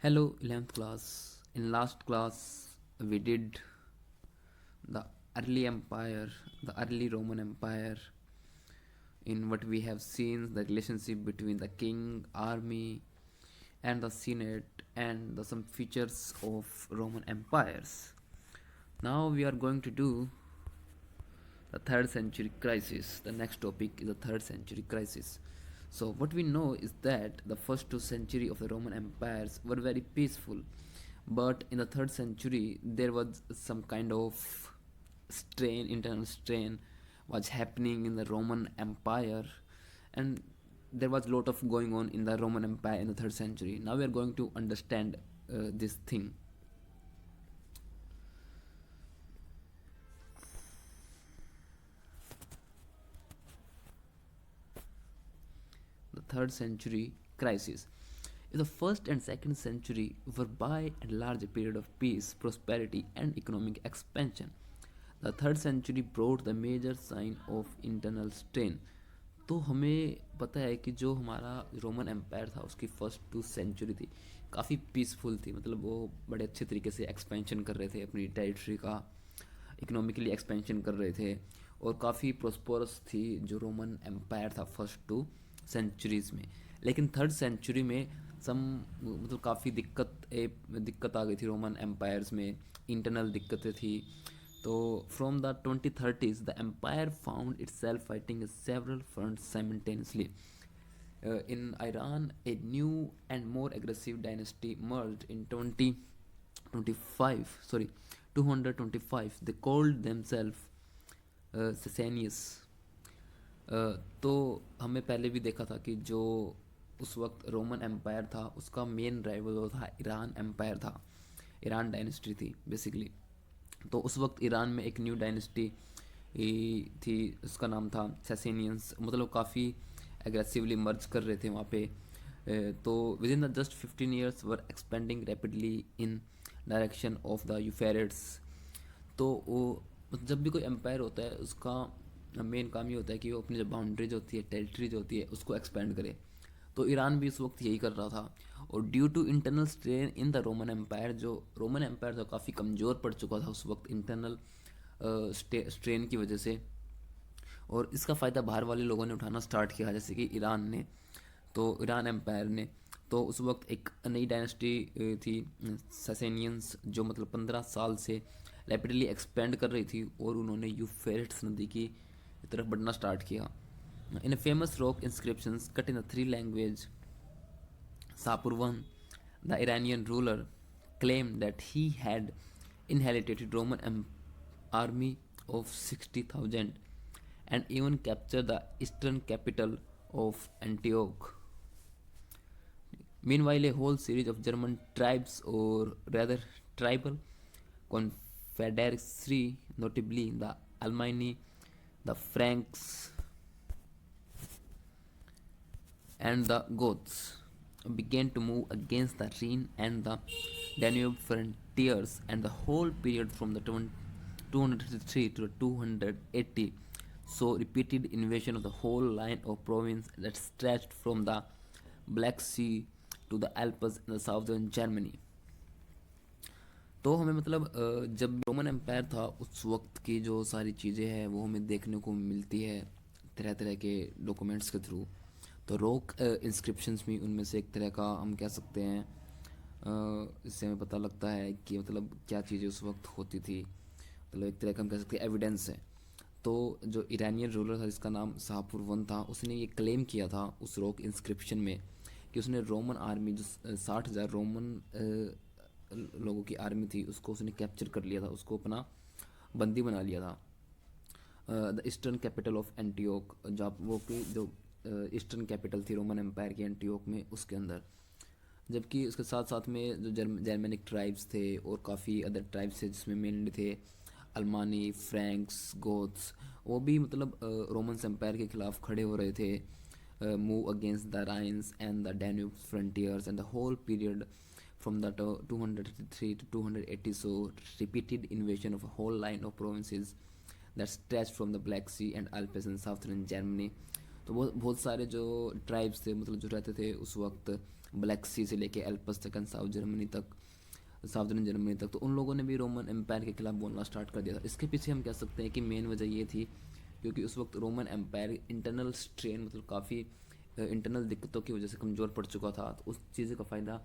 Hello, 11th class. In last class, we did the early empire, the early Roman Empire. In what we have seen, the relationship between the king, army, and the senate, and some features of Roman empires. Now we are going to do the third century crisis. The next topic is the third century crisis. So what we know is that the first 2 centuries of the Roman empires were very peaceful, but in the third century there was some kind of strain, internal strain was happening in the Roman empire, and there was a lot of going on in the Roman empire in the third century. Now we are going to understand this thing. The third century crisis. In the first and second century were by and large a period of peace, prosperity, and economic expansion. The third century brought the major sign of internal strain. तो हमें पता है कि जो हमारा Roman Empire था उसकी first 2 century थी, काफ़ी पीसफुल थी, मतलब वो बड़े अच्छे तरीके से एक्सपेंशन कर रहे थे अपनी टेरिटरी का, इकोनॉमिकली एक्सपेंशन कर रहे थे और काफ़ी प्रोस्परस थी जो रोमन एम्पायर था फर्स्ट 2 सेंचुरीज़ में। लेकिन थर्ड सेंचुरी में सम मतलब काफ़ी दिक्कत आ गई थी रोमन एम्पायर्स में, इंटरनल दिक्कतें थी। तो from the 2030s the empire found itself fighting several front simultaneously. In Iran, a new and more aggressive dynasty merged in 2025. Sorry, 225. They called themselves Sassanians. तो हमें पहले भी देखा था कि जो उस वक्त रोमन एम्पायर था उसका मेन राइवल वो था ईरान एम्पायर था, ईरान डायनेस्टी थी बेसिकली। तो उस वक्त ईरान में एक न्यू डायनेस्टी थी, उसका नाम था सैसेनियंस, मतलब काफ़ी एग्रेसिवली मर्ज कर रहे थे वहाँ पे। तो within the just 15 years were expanding rapidly in direction of the Euphrates. तो वो जब भी कोई एम्पायर होता है उसका मेन काम ये होता है कि वो अपनी जो बाउंड्रीज होती है, टेरिटरी जो होती है, उसको एक्सपेंड करे। तो ईरान भी इस वक्त यही कर रहा था। और due to internal strain in the Roman Empire, जो रोमन एम्पायर था काफ़ी कमज़ोर पड़ चुका था उस वक्त इंटरनल स्ट्रेन की वजह से, और इसका फ़ायदा बाहर वाले लोगों ने उठाना स्टार्ट किया जैसे कि ईरान ने, तो ईरान एम्पायर ने। तो उस वक्त एक नई डायनेस्टी थी ससेनियंस, जो मतलब 15 साल से रैपिडली एक्सपेंड कर रही थी और उन्होंने यूफ्रेट्स नदी की तरफ बढ़ना स्टार्ट किया। In a famous rock inscriptions cut in the three language Sapurvan, the Iranian ruler, claimed that he had inherited Roman army of 60,000 and even captured the eastern capital of Antioch. Meanwhile, a whole series of German tribes, or rather tribal confederacy, notably the Alemanni, the Franks, and the Goths, began to move against the Rhine and the Danube frontiers, and the whole period from the 233 to 280 saw repeated invasion of the whole line of province that stretched from the Black Sea to the Alps in the southern Germany. तो हमें मतलब जब Roman Empire था उस वक्त की जो सारी चीज़ें हैं वो हमें देखने को मिलती है तरह तरह के डॉक्यूमेंट्स के थ्रू। तो रॉक इंस्क्रिप्शंस भी उनमें से एक तरह का हम कह सकते हैं। इससे हमें पता लगता है कि मतलब क्या चीज़ें उस वक्त होती थी, मतलब एक तरह का हम कह सकते हैं एविडेंस है। तो जो ईरानियन रूलर था जिसका नाम शाहपुर वन था, उसने ये क्लेम किया था उस रॉक इंस्क्रिप्शन में कि उसने रोमन आर्मी जो 60,000 रोमन लोगों की आर्मी थी उसको उसने कैप्चर कर लिया था, उसको अपना बंदी बना लिया था the eastern capital of Antioch, जहाँ वो की जो ईस्टर्न कैपिटल थी रोमन एम्पायर की एंटीओक में, उसके अंदर। जबकि उसके साथ साथ में जो जर्मेनिक ट्राइब्स थे और काफ़ी अदर ट्राइब्स थे जिसमें मेनली थे अल्मानी, फ्रैंक्स, गोथ्स, वो भी मतलब रोमन एम्पायर के खिलाफ खड़े हो रहे थे। Move against the Rhines and the Danube frontiers and the whole period from the 233 to 280 so repeated invasion of a whole line of provinces that stretched from the Black Sea and Alps in southern Germany। तो बहुत बहुत सारे जो tribes थे मतलब जो रहते थे उस वक्त ब्लैक सी से लेके एल्पस तक एंड साउदर्न जर्मनी तक, तो उन लोगों ने भी रोमन एम्पायर के खिलाफ बोलना स्टार्ट कर दिया था। इसके पीछे हम कह सकते हैं कि मेन वजह ये थी क्योंकि उस वक्त रोमन एम्पायर इंटरनल स्ट्रेन मतलब काफ़ी इंटरनल दिक्कतों की वजह से कमज़ोर पड़ चुका था। तो उस चीज़ का फ़ायदा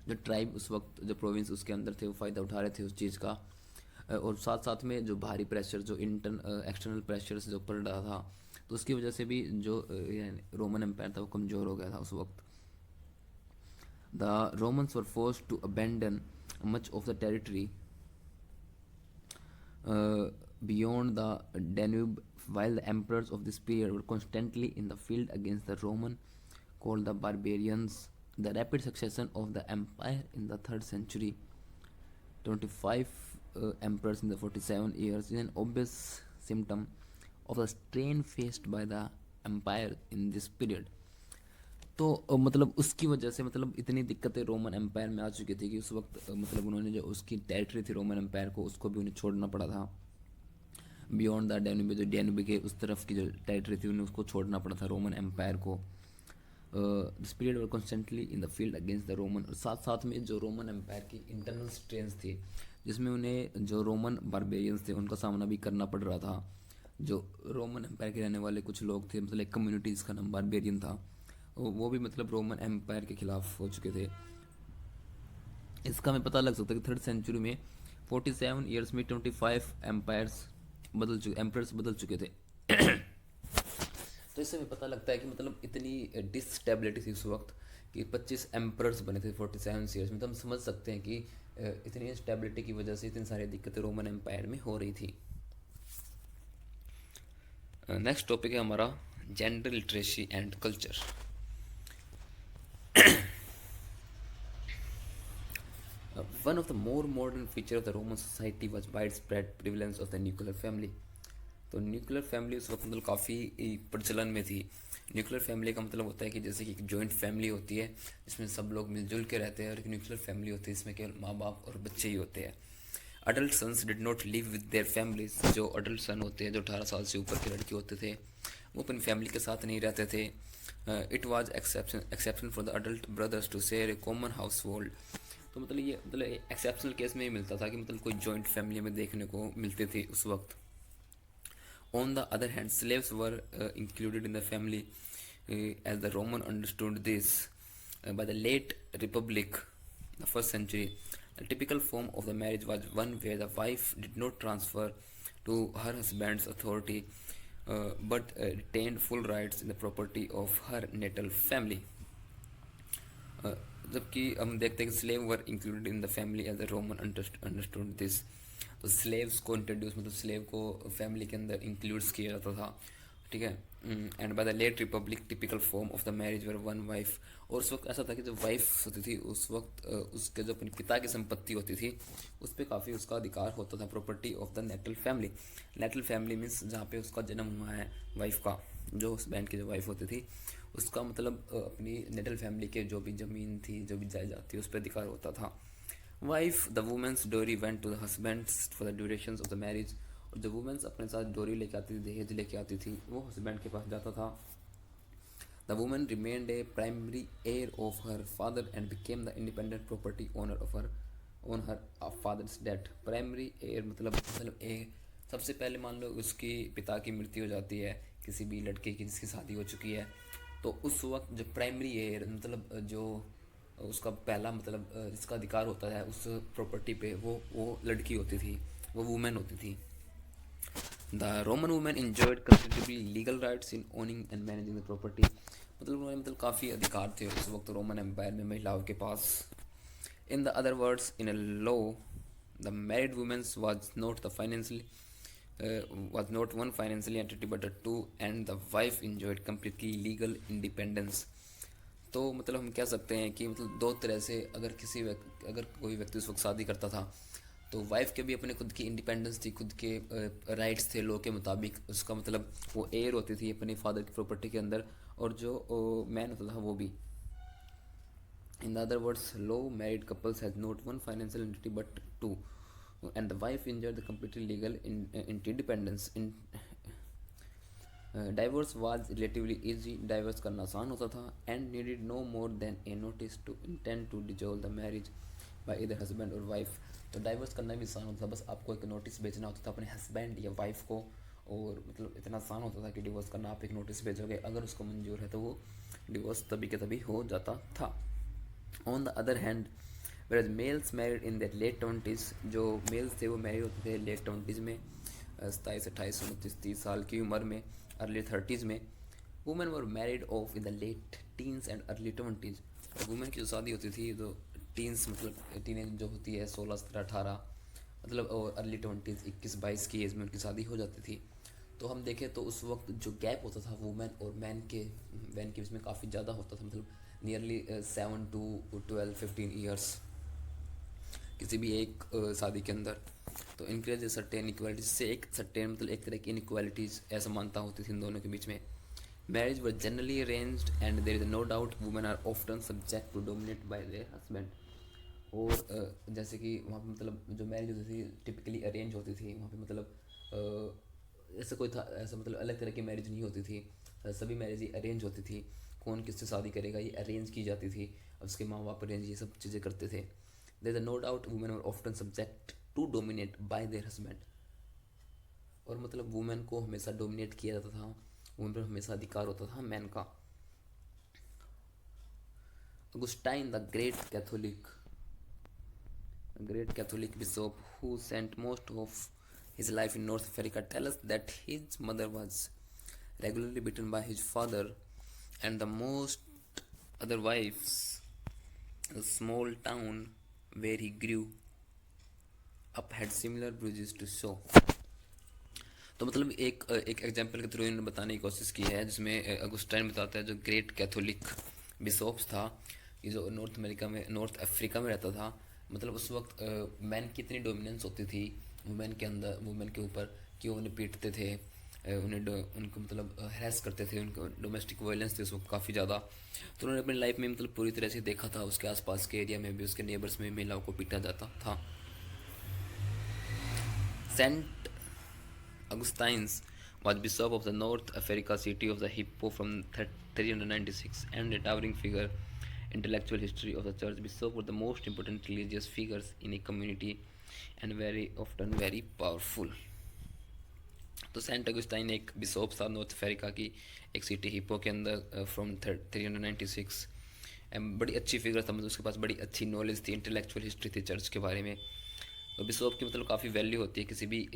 जो ट्राइब उस वक्त जो प्रोविंस उसके अंदर थे वो फ़ायदा उठा रहे थे उस चीज़ का। और साथ साथ में जो भारी प्रेशर जो एक्सटर्नल प्रेशर जो पड़ रहा था, तो उसकी वजह से भी जो रोमन एम्पायर था वो कमज़ोर हो गया था उस वक्त। The Romans were forced to abandon much of the territory beyond the Danube, while the emperors of this period were constantly in the field against the Roman, called the barbarians. The rapid succession of the empire in the 3rd century, 25 emperors in the 47 years, is an obvious symptom of the strain faced by the empire in this period. तो मतलब उसकी वजह से मतलब इतनी दिक्कतें Roman empire में आ चुकी थी कि उस वक्त मतलब उन्होंने जो उसकी टेरिटरी थी रोमन एम्पायर को, उसको भी उन्हें छोड़ना पड़ा था। बियॉन्ड द डैन्यूब, जो डैन्यूब के उस तरफ की जो टेरिटरी थी उन्हें उसको छोड़ना पड़ा था रोमन एम्पायर को। This period were constantly in the field against the Roman, और साथ साथ में जो रोमन एम्पायर की इंटरनल स्ट्रेंथ थी जिसमें उन्हें जो रोमन बारबेरियंस थे उनका सामना भी करना पड़ रहा था। जो रोमन एम्पायर के रहने वाले कुछ लोग थे, मतलब एक कम्युनिटी जिसका नाम बारबेरियन था, वो भी मतलब रोमन एम्पायर के खिलाफ हो चुके थे। इसका हमें पता लग सकता है कि 3rd सेंचुरी में 47 ईयर्स में 25 एम्पायर्स बदल चुके थे। तो इससे हमें पता लगता है कि मतलब इतनी डिसस्टेबिलिटी थी उस वक्त कि 25 एम्परर्स बने थे 47 ईयर्स में। तो हम समझ सकते हैं कि इतनी स्टेबिलिटी की वजह से इतनी सारी दिक्कतें रोमन एम्पायर में हो रही थी। नेक्स्ट टॉपिक है हमारा gender literacy and culture. One of the more modern features of the Roman society was widespread prevalence of the nuclear family. तो न्यूक्लियर फैमिली उस वक्त मतलब काफ़ी प्रचलन में थी। न्यूक्लियर फैमिली का मतलब होता है कि जैसे कि एक जॉइंट फैमिली होती है जिसमें सब लोग मिलजुल के रहते हैं, और एक न्यूक्लियर फैमिली होती है इसमें केवल माँ बाप और बच्चे ही होते हैं। Adult sons did not live with their families, जो अडल्ट सन होते हैं जो 18 साल से ऊपर के लड़के होते थे वो अपनी फैमिली के साथ नहीं रहते थे। It was exception for the adult brothers to share a common household. तो मतलब ये मतलब एक्सेप्शनल केस में ही मिलता था कि मतलब कोई जॉइंट फैमिली में देखने को मिलती थी उस वक्त। On the other hand, slaves were included in the family as the Roman understood this. By the late Republic, the 1st century, the typical form of the marriage was one where the wife did not transfer to her husband's authority but retained full rights in the property of her natal family. जबकि हम देखते हैं कि slave were included in the family as the Roman understood this. तो slaves को introduce मतलब slave को family के अंदर इंक्लूड्स किया जाता था, ठीक है। And by the late republic typical form of the marriage were one wife. और उस वक्त ऐसा था कि जो वाइफ होती थी उस वक्त उसके जो अपने पिता की संपत्ति होती थी उस पर काफ़ी उसका अधिकार होता था, property of the natal family. Natal family means जहाँ पे उसका जन्म हुआ है वाइफ का, जो उस बहन की जो वाइफ होती थी उसका मतलब अपनी नेटल फैमिली के जो भी ज़मीन थी जो भी जायदाद थी उस पर अधिकार होता था। Wife the woman's dowry went to the husband's for the duration of the marriage. और जो वुमेंस अपने साथ डोरी लेके आती थी, दहेज लेके आती थी, वो हस्बैंड के पास जाता था। The women remained A primary air of her father and became the independent property owner of her on her father's death. Primary air मतलब ए सबसे पहले मान लो उसकी पिता की मृत्यु हो जाती है किसी भी लड़के की जिसकी शादी हो चुकी है, तो उस वक्त जो प्राइमरी एयर मतलब जो उसका पहला मतलब जिसका अधिकार होता है उस प्रॉपर्टी पे वो लड़की होती थी, वो वुमेन होती थी। The Roman women enjoyed considerably legal rights in owning and managing the property. मतलब उन्होंने मतलब काफ़ी अधिकार थे उस वक्त रोमन एम्पायर में महिलाओं के पास। In the other words, in a law the married womens was not the financially was not one financially entity but a two, and the wife enjoyed completely legal independence. तो मतलब हम कह सकते हैं कि मतलब दो तरह से अगर कोई व्यक्ति उस वक्त शादी करता था तो वाइफ के भी अपने खुद की इंडिपेंडेंस थी, खुद के राइट्स थे लॉ के मुताबिक। उसका मतलब वो एयर होती थी अपनी फादर की प्रॉपर्टी के अंदर, और जो मैन होता था वो भी। In the other words, low married couples has not one financial entity but two, and the wife enjoyed the completely legal interdependence. Divorce was relatively easy, divorce करना आसान होता था, and needed no more than a notice to intend to dissolve the marriage by either husband और wife. तो divorce करना भी आसान होता था, बस आपको एक नोटिस भेजना होता था अपने हस्बैंड या वाइफ को, और मतलब इतना आसान होता था कि डिवोर्स करना, आप एक नोटिस भेजोगे, अगर उसको मंजूर है तो वो डिवोर्स तभी के तभी हो जाता था। On the other hand were males married in their late twenties, जो मेल्स थे वो मैरिड होते थे लेट ट्वेंटीज़ में, 27, 28, 29, 30 साल की उम्र में, अर्ली थर्टीज़ में। Women were married off in the late teens and early twenties, और वुमेन की जो शादी होती थी तो टीन्स मतलब टीनेज जो होती है 16, 17, 18 मतलब, और अर्ली ट्वेंटीज़ 21, 22 की एज में उनकी शादी हो जाती थी। तो हम देखें तो उस वक्त जो गैप होता था वुमेन और मैन के बीच में काफ़ी ज़्यादा होता था, मतलब नियरली 7 to 12, 15 ईयर्स किसी भी एक शादी के अंदर। तो इनक्रेज सर्टेन इक्वालिटीज से एक सर्टेन मतलब एक तरह की इनक्वालिटीज़ असमानता होती थी इन दोनों के बीच में। Marriage were generally arranged and there is no doubt women are often subject to dominate by their husband. और जैसे कि वहाँ पे मतलब जो मैरिज होती थी टिपिकली अरेंज होती थी, वहाँ पे मतलब ऐसा कोई था, ऐसा मतलब अलग तरह की मैरिज नहीं होती थी, सभी मैरिज ही अरेंज होती थी। कौन किससे शादी करेगा ये अरेंज की जाती थी, अब उसके माँ बाप अरेंज ये सब चीज़ें करते थे। There is no doubt women are often subject to dominate by their husband. और मतलब वुमेन को हमेशा डोमिनेट किया जाता था, वुमेन पर हमेशा अधिकार होता था मैन का। अगुस्टाइन the great Catholic bishop who spent most of his life in North Africa tell us that his mother was regularly beaten by his father, and the most other wives. The small town where he grew up had similar bruises to show. तो मतलब एक example के through इन्होंने बताने की कोशिश की है, जिसमें अगुस्टाइन बताता है जो ग्रेट कैथोलिक बिशॉप्स था, ये जो नॉर्थ अफ्रीका में रहता था, मतलब उस वक्त मैन की इतनी डोमिनेंस होती थी वुमेन के ऊपर कि वो उन्हें पीटते थे, उनको मतलब हैरेस करते थे, उनको डोमेस्टिक वायलेंस थी उस वक्त काफ़ी ज़्यादा। तो उन्होंने अपनी लाइफ में मतलब पूरी तरह से देखा था, उसके आसपास के एरिया में भी उसके नेबर्स में महिलाओं को पीटा जाता था। Saint Augustines was bishop of the North Africa city of the Hippo from 396 and a towering figure intellectual history of the church. Bishops were the most important religious figures in a community and very often very powerful. तो Saint Augustine एक Bishop था north Africa की एक city hippo के अंदर from 396। बड़ी अच्छी figure था, मतलब उसके पास बड़ी अच्छी नॉलेज थी, इंटेलेक्चुअल हिस्ट्री थी चर्च के बारे में। तो बिशॉप की मतलब काफ़ी वैल्यू होती है किसी भी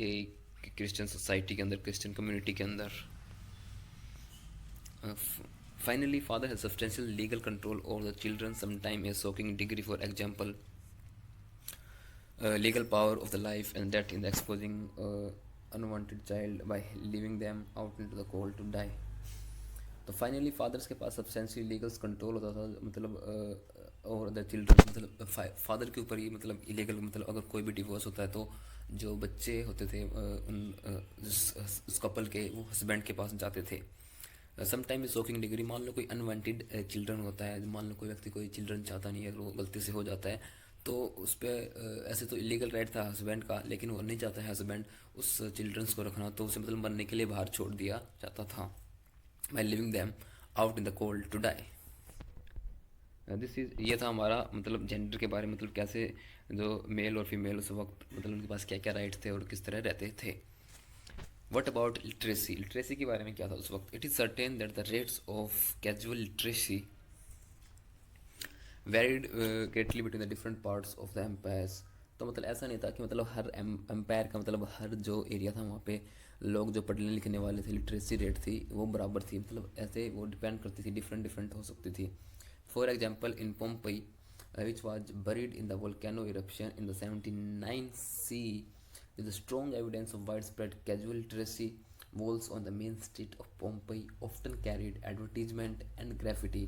क्रिश्चियन सोसाइटी के अंदर, क्रिश्चियन कम्युनिटी के अंदर। Finally father has substantial legal control over the children, sometime A shocking degree, for example legal power of the life and death in the exposing unwanted child by leaving them out into the cold to die. तो finally fathers के पास substantial legal control होता था, मतलब और the children, मतलब father के ऊपर ही मतलब इलीगल, मतलब अगर कोई भी डिवोर्स होता है तो जो बच्चे होते थे उस कपल के वो हस्बैंड के पास जाते थे। समटाइम शॉकिंग डिग्री, मान लो कोई अनवांटेड चिल्ड्रन होता है, मान लो कोई व्यक्ति कोई चिल्ड्रन चाहता नहीं है, अगर वो गलती से हो जाता है तो उस पर ऐसे तो इलीगल राइट था हस्बैंड का, लेकिन वो नहीं चाहता है हस्बैंड उस चिल्ड्रंस को रखना, तो उसे मतलब मरने के लिए बाहर छोड़ दिया जाता था, by living them out in the cold to die. This is ये था हमारा मतलब जेंडर के बारे में, मतलब कैसे जो मेल और फीमेल उस वक्त मतलब उनके पास क्या क्या राइट्स थे और किस तरह रहते थे। वट अबाउट लिटरेसी, लिटरेसी के बारे में क्या था उस वक्त। It is certain that the rates of casual literacy varied greatly between the different parts of the empires. तो मतलब ऐसा नहीं था कि मतलब हर एम्पायर का मतलब हर जो एरिया था वहाँ पे लोग जो पढ़ने लिखने वाले थे, लिटरेसी रेट थी वो बराबर थी, मतलब ऐसे वो डिपेंड करती थी, डिफरेंट डिफरेंट हो सकती थी। For example in Pompey which was buried in the volcano eruption in the 79 C, with strong evidence of widespread casual literacy. Walls on the main street of Pompeii often carried advertisement and graffiti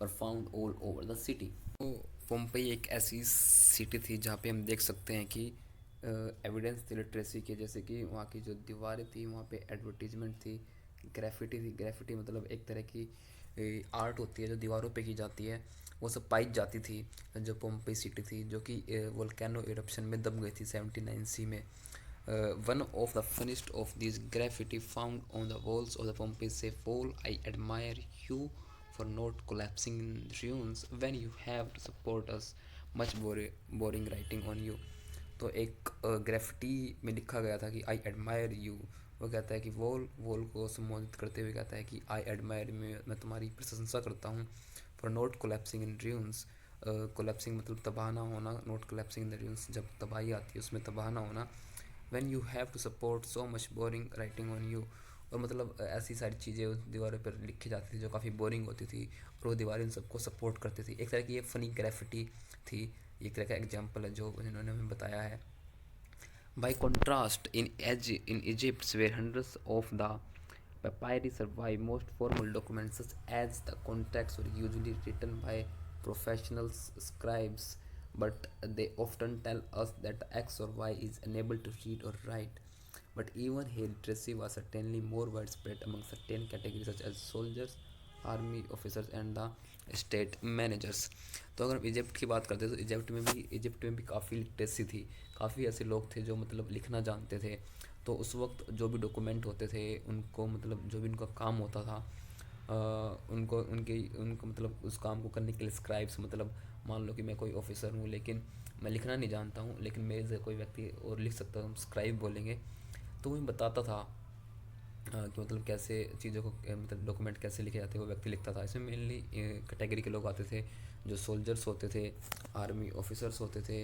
were found all over the city. तो Pompey एक ऐसी city थी जहाँ पे हम देख सकते हैं कि एविडेंस थी लिटरेसी के, जैसे कि वहाँ की जो दीवारें थी वहाँ पे एडवर्टीजमेंट थी, ग्राफिटी थी। ग्राफिटी मतलब एक तरह की आर्ट होती है जो दीवारों पे की जाती है, वो सब पाई जाती थी। जो पोम्पई सिटी थी जो कि वोल्केनो इरप्शन में दब गई थी 79 सी में, One of the funniest of these graffiti found on the walls of the Pompeii wall. I admire you for not collapsing in ruins when you have to support us. Much boring writing on you. तो एक graffiti में लिखा गया था कि I admire you. वो कहता है कि वॉल को संबोधित करते हुए कहता है कि आई एडमायर, मैं तुम्हारी प्रशंसा करता हूँ। For not collapsing in dunes, collapsing मतलब तबाह ना होना, not collapsing in the dunes जब तबाही आती है उसमें तबाह ना होना। When you have to support so much boring writing on you, और मतलब ऐसी सारी चीज़ें उस दीवारों पर लिखी जाती थी जो काफ़ी बोरिंग होती थी, और वो दीवारें उन सबको सपोर्ट करती थी। एक तरह की ये फ़नी ग्रेफिटी थी, एक तरह का एग्जाम्पल है जो इन्होंने हमें बताया है। By contrast, in Egypt, where hundreds of the papyri survive, most formal documents, such as the contracts, were usually written by professional scribes, but they often tell us that X or Y is unable to read or write. But even here, literacy was certainly more widespread among certain categories, such as soldiers, army officers and the state managers. तो अगर हम Egypt की बात करते हैं तो Egypt में भी काफ़ी लिटरेसी थी। काफ़ी ऐसे लोग थे जो मतलब लिखना जानते थे। तो उस वक्त जो भी डॉक्यूमेंट होते थे उनको मतलब जो भी उनका काम होता था, उनको मतलब उस काम को करने के लिए स्क्राइब्स, मतलब मान लो कि मैं कोई ऑफिसर हूँ लेकिन मैं लिखना नहीं जानता हूँ, लेकिन मेरे से कोई व्यक्ति और लिख सकता है, हम स्क्राइब बोलेंगे। तो वो बताता था कि मतलब कैसे चीज़ों को मतलब डॉक्यूमेंट कैसे लिखे जाते हैं, वो व्यक्ति लिखता था। इसमें मेनली कैटेगरी के लोग आते थे, जो सोल्जर्स होते थे, आर्मी ऑफिसर्स होते थे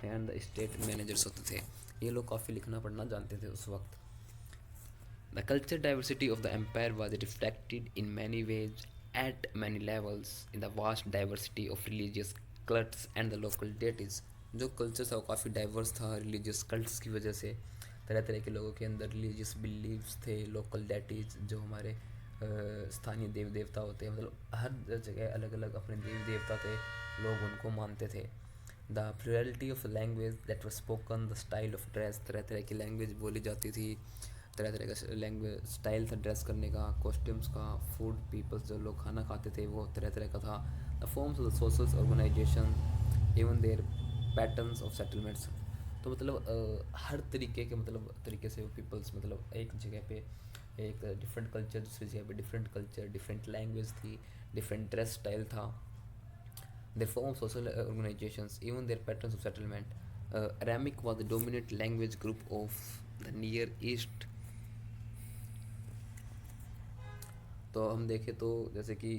एंड स्टेट मैनेजर्स होते थे। ये लोग काफ़ी लिखना पढ़ना जानते थे उस वक्त। The cultural diversity of the empire was reflected in many ways at many levels in the vast diversity of religious cults and the local deities. जो कल्चर था वो काफ़ी डाइवर्स था रिलीजियस कल्ट्स की वजह से। तरह तरह के लोगों के अंदर रिलीजियस बिलीव्स थे, लोकल डेटीज जो हमारे स्थानीय देव देवता होते हैं, मतलब हर जगह अलग अलग अपने देव देवता थे, लोग उनको मानते थे। द प्लurality of language that was spoken, the style of dress, तरह तरह की लैंग्वेज बोली जाती थी, तरह तरह का लैंग्वेज स्टाइल था ड्रेस करने का, कॉस्ट्यूम्स का, फूड, पीपल्स जो लोग खाना खाते थे वो तरह तरह का था। The forms of the social organization, even their patterns of settlements. तो मतलब हर तरीके के मतलब तरीके से पीपल्स मतलब एक जगह पे एक डिफरेंट कल्चर, दूसरी जगह पे डिफरेंट कल्चर, डिफरेंट लैंग्वेज थी, डिफरेंट ड्रेस स्टाइल था। They form social organizations, even their patterns of settlement. Aramaic was the dominant language group of the Near East। तो हम देखें तो जैसे कि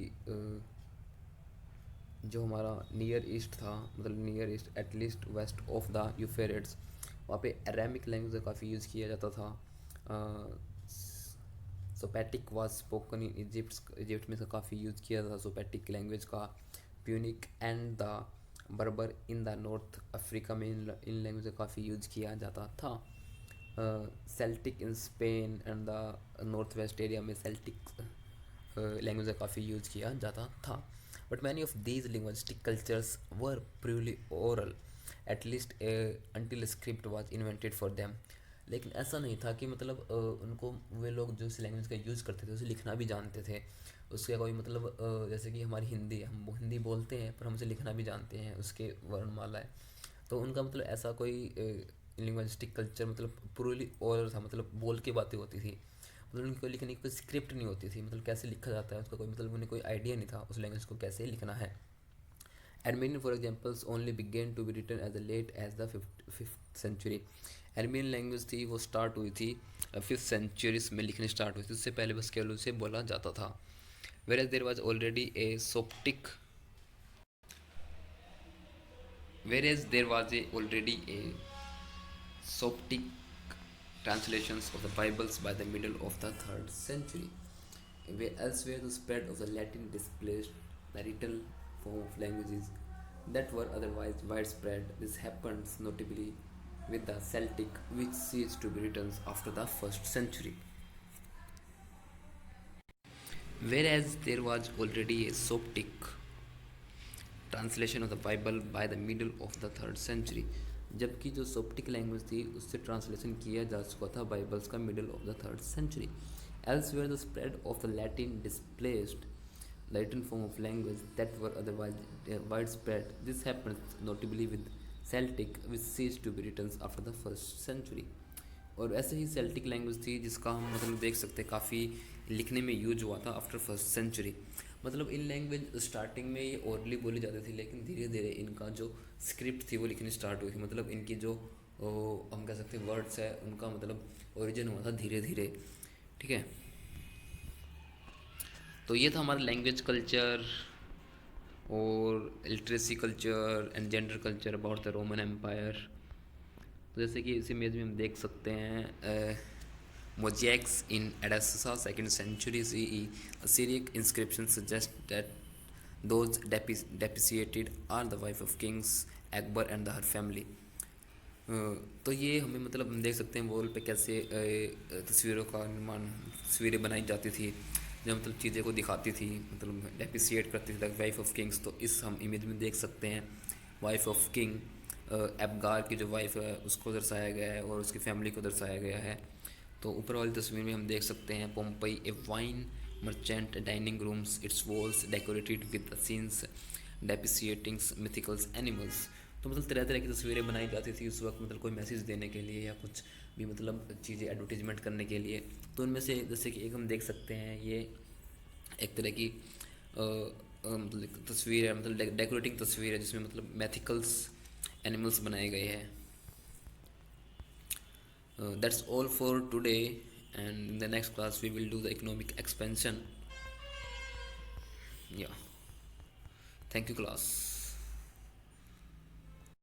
जो हमारा नियर ईस्ट था, मतलब near east atleast west of the Euphrates, वहाँ पे अरामिक लैंग्वेज का काफ़ी यूज़ किया जाता था। सोपैटिक वाज स्पोकन इन इजिप्ट में से काफ़ी यूज़ किया जाता था सोपैटिक लैंग्वेज का। प्यूनिक एंड द बर्बर इन द नॉर्थ अफ्रीका में इन लैंग्वेज का काफ़ी यूज़ किया जाता था। Celtic in Spain and the north west area में सेल्टिक लैंग्वेज का काफ़ी यूज़ किया जाता था। But many of these linguistic cultures were purely oral, at least until script was invented for them. लेकिन ऐसा नहीं था कि मतलब उनको वे लोग जो इस लैंग्वेज का यूज़ करते थे उसे लिखना भी जानते थे। उसका कोई मतलब जैसे कि हमारी हिंदी है, हम हिंदी बोलते हैं पर हम उसे लिखना भी जानते हैं, उसके वर्णमाला है। तो उनका मतलब ऐसा कोई लिंग्विस्टिक कल्चर मतलब पूरी ओरल था, मतलब बोल के बातें होती थी, मतलब उनकी कोई लिखने की कोई स्क्रिप्ट नहीं होती थी, मतलब कैसे लिखा जाता है उसका कोई मतलब उन्हें कोई आइडिया नहीं था उस लैंग्वेज को कैसे लिखना है। Armenian, for example, only began to be written as late as the fifth century. Armenian language थी वो स्टार्ट हुई थी फिफ्थ सेंचुरी में लिखने स्टार्ट हुई थी, उससे पहले बस केवल उसे बोला जाता था। whereas there was already a Soptic whereas there was already a Soptic translations of the Bibles by the middle of the third century. Where elsewhere the spread of the Latin displaced the written form of languages that were otherwise widespread. This happens notably with the Celtic, which ceased to be written after the first century. Whereas there was already a Soptic translation of the Bible by the middle of the third century, जबकि जो सोप्टिक language थी उससे translation किया जा चुका था Bibles का middle of the third century. Elsewhere the spread of the Latin displaced the written form of language that were otherwise widespread. This happened notably with Celtic, which ceased to be written after the first century. और ऐसे ही Celtic language थी जिसका हम मतलब देख सकते हैं काफ़ी लिखने में यूज हुआ था आफ्टर फर्स्ट सेंचुरी। मतलब इन लैंग्वेज स्टार्टिंग में ये ओरली बोली जाती थी, लेकिन धीरे धीरे इनका जो स्क्रिप्ट थी वो लिखनी स्टार्ट हुई थी। मतलब इनकी जो हम कह सकते हैं वर्ड्स है उनका मतलब ओरिजिन हुआ था धीरे धीरे। ठीक है, तो ये था हमारा लैंग्वेज कल्चर और literacy culture and gender culture about the Roman empire. तो जैसे कि इस इमेज में हम देख सकते हैं mosaics in Edessa second century CE, Assyrian inscriptions suggest that those depreciated are the wife of kings Akbar and her family। तो ये हमें मतलब हम देख सकते हैं वॉल पे कैसे तस्वीरों का निर्माण, तस्वीरें बनाई जाती थी जो मतलब चीज़ें को दिखाती थी, मतलब डेप्रिसिएट करती थी वाइफ ऑफ किंग्स। तो इस हम इमेज में देख सकते हैं वाइफ ऑफ किंग एबगार की जो वाइफ है उसको दर्शाया गया है और उसकी फैमिली को दर्शाया गया है। तो ऊपर वाली तस्वीर में हम देख सकते हैं Pompeii a wine merchant dining rooms, its walls decorated with scenes depreciating mythicals animals. तो मतलब तरह तरह की तस्वीरें बनाई जाती थी उस वक्त, मतलब कोई मैसेज देने के लिए या कुछ भी मतलब चीज़ें एडवर्टीजमेंट करने के लिए। तो उनमें से जैसे कि एक हम देख सकते हैं ये एक तरह की मतलब एक तस्वीर है, मतलब डेकोरेटिंग तस्वीर है जिसमें मतलब मैथिकल्स एनिमल्स बनाए गए हैं। That's all for today, and in the next class we will do the economic expansion. Yeah, thank you class.